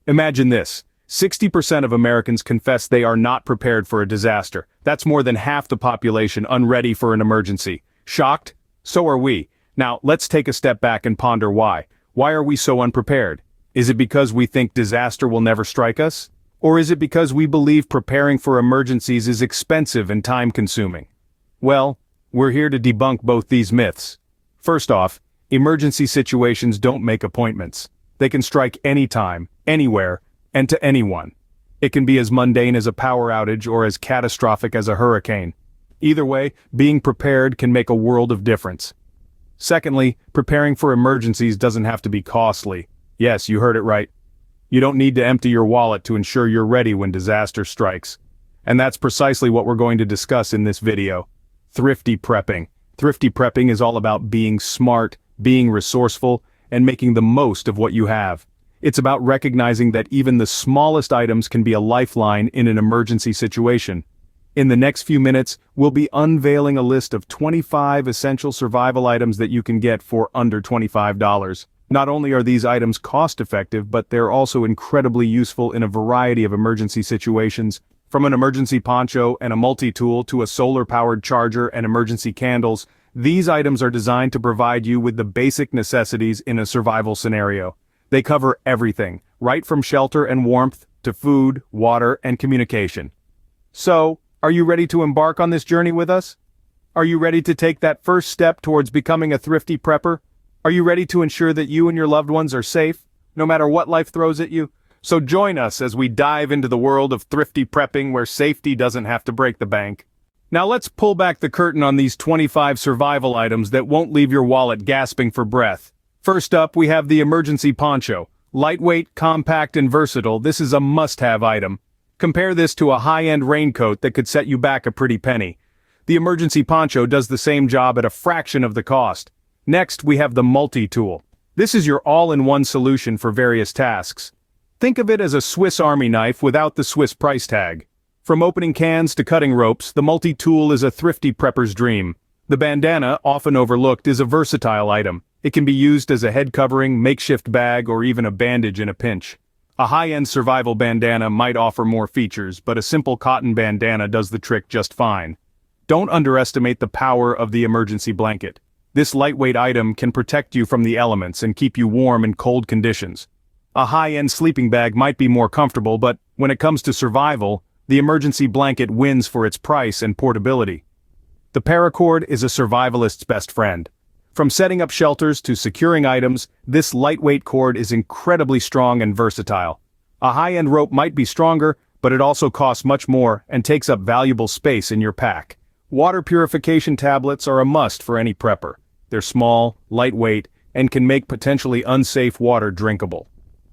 Imagine this. 60% of Americans confess they are not prepared for a disaster. That's more than half the population unready for an emergency. Shocked? So are we. Now, let's take a step back and ponder why. Why are we so unprepared? Is it because we think disaster will never strike us? Or is it because we believe preparing for emergencies is expensive and time-consuming? Well, we're here to debunk both these myths. First off, emergency situations don't make appointments. They can strike anytime, anywhere, and to anyone. It can be as mundane as a power outage or as catastrophic as a hurricane. Either way, being prepared can make a world of difference. Secondly, preparing for emergencies doesn't have to be costly. Yes, you heard it right. You don't need to empty your wallet to ensure you're ready when disaster strikes. And that's precisely what we're going to discuss in this video. Thrifty prepping. Thrifty prepping is all about being smart, being resourceful, and making the most of what you have. It's about recognizing that even the smallest items can be a lifeline in an emergency situation. In the next few minutes, we'll be unveiling a list of 25 essential survival items that you can get for under $25. Not only are these items cost-effective, but they're also incredibly useful in a variety of emergency situations. From an emergency poncho and a multi-tool to a solar-powered charger and emergency candles, these items are designed to provide you with the basic necessities in a survival scenario. They cover everything, right from shelter and warmth to food, water, and communication. So, are you ready to embark on this journey with us? Are you ready to take that first step towards becoming a thrifty prepper? Are you ready to ensure that you and your loved ones are safe, no matter what life throws at you? So join us as we dive into the world of thrifty prepping where safety doesn't have to break the bank. Now let's pull back the curtain on these 25 survival items that won't leave your wallet gasping for breath. First up, we have the emergency poncho. Lightweight, compact, and versatile, this is a must-have item. Compare this to a high-end raincoat that could set you back a pretty penny. The emergency poncho does the same job at a fraction of the cost. Next, we have the multi-tool. This is your all-in-one solution for various tasks. Think of it as a Swiss Army knife without the Swiss price tag. From opening cans to cutting ropes, the multi-tool is a thrifty prepper's dream. The bandana, often overlooked, is a versatile item. It can be used as a head covering, makeshift bag, or even a bandage in a pinch. A high-end survival bandana might offer more features, but a simple cotton bandana does the trick just fine. Don't underestimate the power of the emergency blanket. This lightweight item can protect you from the elements and keep you warm in cold conditions. A high-end sleeping bag might be more comfortable, but when it comes to survival, the emergency blanket wins for its price and portability. The paracord is a survivalist's best friend. From setting up shelters to securing items, this lightweight cord is incredibly strong and versatile. A high-end rope might be stronger, but it also costs much more and takes up valuable space in your pack. Water purification tablets are a must for any prepper. They're small, lightweight, and can make potentially unsafe water drinkable.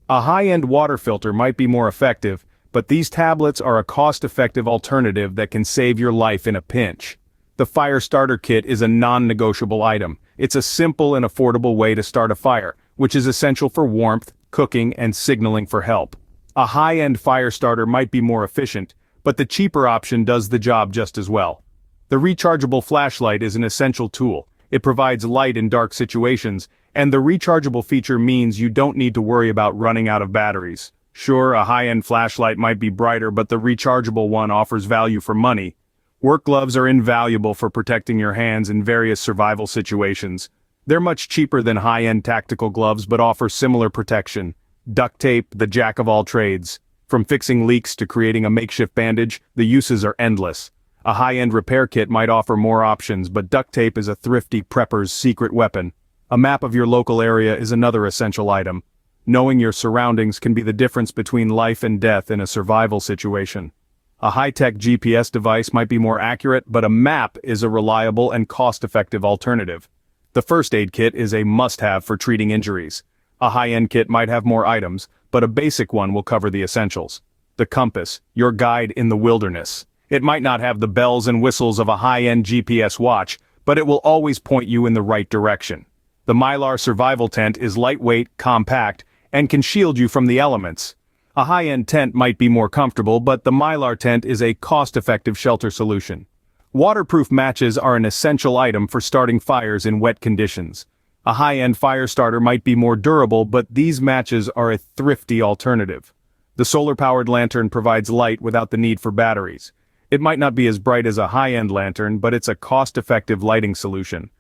A high-end water filter might be more effective, but these tablets are a cost-effective alternative that can save your life in a pinch. The fire starter kit is a non-negotiable item. It's a simple and affordable way to start a fire, which is essential for warmth, cooking, and signaling for help. A high-end fire starter might be more efficient, but the cheaper option does the job just as well. The rechargeable flashlight is an essential tool. It provides light in dark situations, and the rechargeable feature means you don't need to worry about running out of batteries. Sure, a high-end flashlight might be brighter, but the rechargeable one offers value for money. Work gloves are invaluable for protecting your hands in various survival situations. They're much cheaper than high-end tactical gloves but offer similar protection. Duct tape, the jack of all trades. From fixing leaks to creating a makeshift bandage, the uses are endless. A high-end repair kit might offer more options, but duct tape is a thrifty prepper's secret weapon. A map of your local area is another essential item. Knowing your surroundings can be the difference between life and death in a survival situation. A high-tech GPS device might be more accurate, but a map is a reliable and cost-effective alternative. The first aid kit is a must-have for treating injuries. A high-end kit might have more items, but a basic one will cover the essentials. The compass, your guide in the wilderness. It might not have the bells and whistles of a high-end GPS watch, but it will always point you in the right direction. The Mylar survival tent is lightweight, compact, and can shield you from the elements. A high-end tent might be more comfortable, but the Mylar tent is a cost-effective shelter solution. Waterproof matches are an essential item for starting fires in wet conditions. A high-end fire starter might be more durable, but these matches are a thrifty alternative. The solar-powered lantern provides light without the need for batteries. It might not be as bright as a high-end lantern, but it's a cost-effective lighting solution.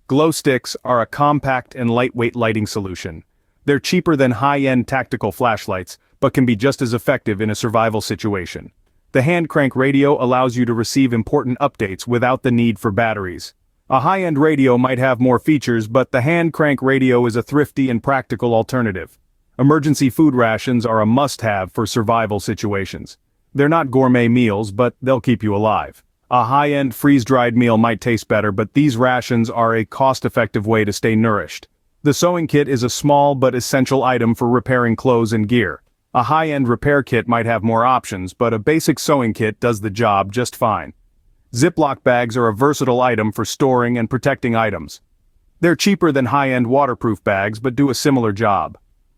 Glow sticks are a compact and lightweight lighting solution. They're cheaper than high-end tactical flashlights, but can be just as effective in a survival situation. The hand crank radio allows you to receive important updates without the need for batteries. A high-end radio might have more features, but the hand crank radio is a thrifty and practical alternative. Emergency food rations are a must-have for survival situations. They're not gourmet meals, but they'll keep you alive. A high-end freeze-dried meal might taste better, but these rations are a cost-effective way to stay nourished. The sewing kit is a small but essential item for repairing clothes and gear. A high-end repair kit might have more options, but a basic sewing kit does the job just fine. Ziploc bags are a versatile item for storing and protecting items. They're cheaper than high-end waterproof bags, but do a similar job.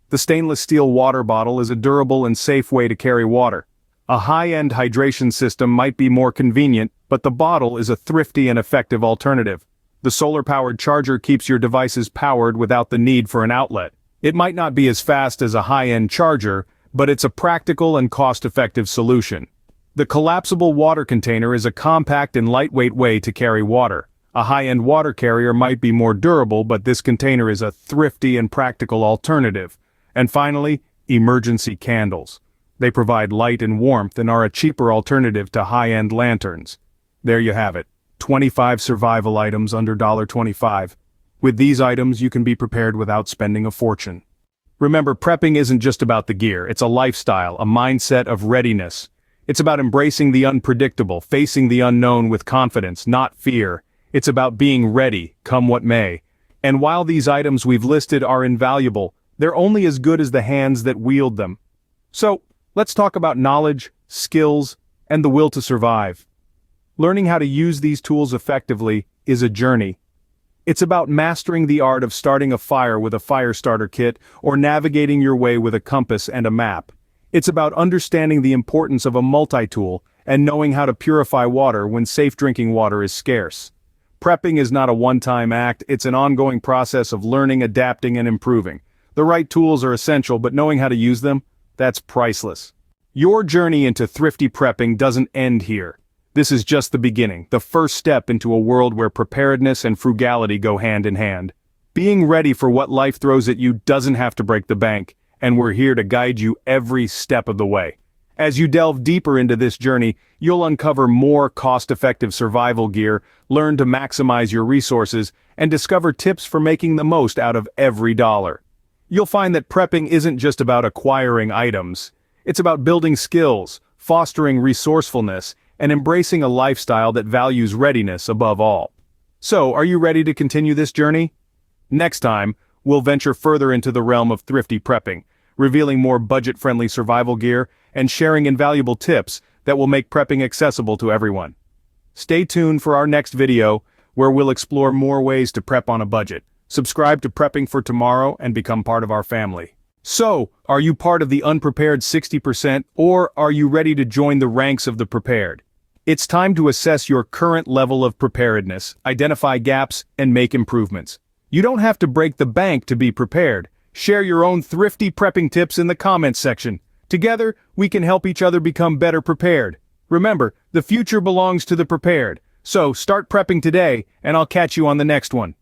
The stainless steel water bottle is a durable and safe way to carry water. A high-end hydration system might be more convenient, but the bottle is a thrifty and effective alternative. The solar-powered charger keeps your devices powered without the need for an outlet. It might not be as fast as a high-end charger, but it's a practical and cost-effective solution. The collapsible water container is a compact and lightweight way to carry water. A high-end water carrier might be more durable, but this container is a thrifty and practical alternative. And finally, emergency candles. They provide light and warmth and are a cheaper alternative to high-end lanterns. There you have it. 25 survival items under $25. With these items, you can be prepared without spending a fortune. Remember, prepping isn't just about the gear, it's a lifestyle, a mindset of readiness. It's about embracing the unpredictable, facing the unknown with confidence, not fear. It's about being ready, come what may. And while these items we've listed are invaluable, they're only as good as the hands that wield them. So, let's talk about knowledge, skills, and the will to survive. Learning how to use these tools effectively is a journey. It's about mastering the art of starting a fire with a fire starter kit or navigating your way with a compass and a map. It's about understanding the importance of a multi-tool and knowing how to purify water when safe drinking water is scarce. Prepping is not a one-time act, it's an ongoing process of learning, adapting, and improving. The right tools are essential, but knowing how to use them, that's priceless. Your journey into thrifty prepping doesn't end here. This is just the beginning, the first step into a world where preparedness and frugality go hand in hand. Being ready for what life throws at you doesn't have to break the bank, and we're here to guide you every step of the way. As you delve deeper into this journey, you'll uncover more cost-effective survival gear, learn to maximize your resources, and discover tips for making the most out of every dollar. You'll find that prepping isn't just about acquiring items. It's about building skills, fostering resourcefulness, and embracing a lifestyle that values readiness above all. So, are you ready to continue this journey? Next time, we'll venture further into the realm of thrifty prepping, revealing more budget-friendly survival gear and sharing invaluable tips that will make prepping accessible to everyone. Stay tuned for our next video, where we'll explore more ways to prep on a budget. Subscribe to Prepping for Tomorrow and become part of our family. So, are you part of the unprepared 60%, or are you ready to join the ranks of the prepared? It's time to assess your current level of preparedness, identify gaps, and make improvements. You don't have to break the bank to be prepared. Share your own thrifty prepping tips in the comments section. Together, we can help each other become better prepared. Remember, the future belongs to the prepared. So, start prepping today, and I'll catch you on the next one.